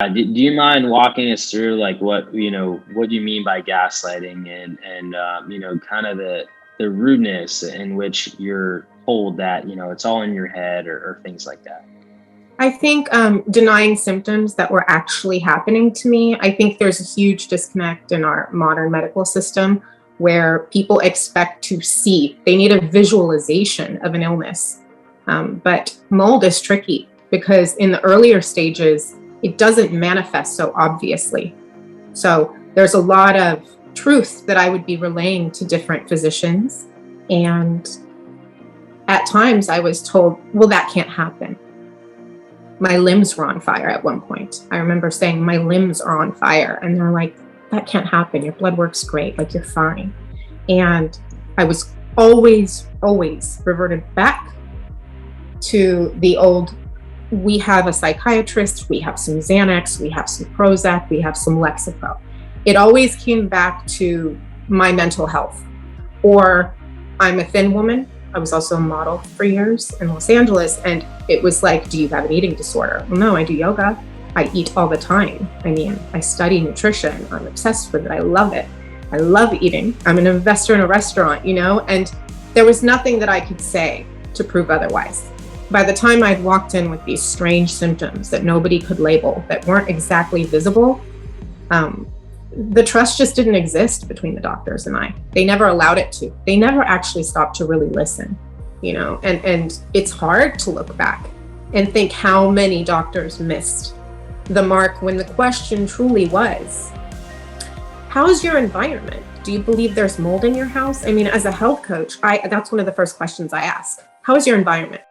Do you mind walking us through like what do you mean by gaslighting and kind of the rudeness in which you're told that it's all in your head or things like that? I think denying symptoms that were actually happening to me. I think there's a huge disconnect in our modern medical system where people expect to see, they need a visualization of an illness. But mold is tricky because in the earlier stages, it doesn't manifest so obviously. So there's a lot of truth that I would be relaying to different physicians. And at times I was told, well, that can't happen. My limbs were on fire at one point. I remember saying, my limbs are on fire. And they're like, that can't happen. Your blood work's great. Like, you're fine. And I was always reverted back to the old, we have a psychiatrist, we have some Xanax, we have some Prozac, we have some Lexapro. It always came back to my mental health. Or I'm a thin woman. I was also a model for years in Los Angeles. And it was like, do you have an eating disorder? Well, no, I do yoga. I eat all the time. I mean, I study nutrition. I'm obsessed with it. I love it. I love eating. I'm an investor in a restaurant, and there was nothing that I could say to prove otherwise. By the time I'd walked in with these strange symptoms that nobody could label, that weren't exactly visible, the trust just didn't exist between the doctors and I. They never allowed it to. They never actually stopped to really listen, and it's hard to look back and think how many doctors missed the mark when the question truly was, how's your environment? Do you believe there's mold in your house? I mean, as a health coach, that's one of the first questions I ask. How is your environment?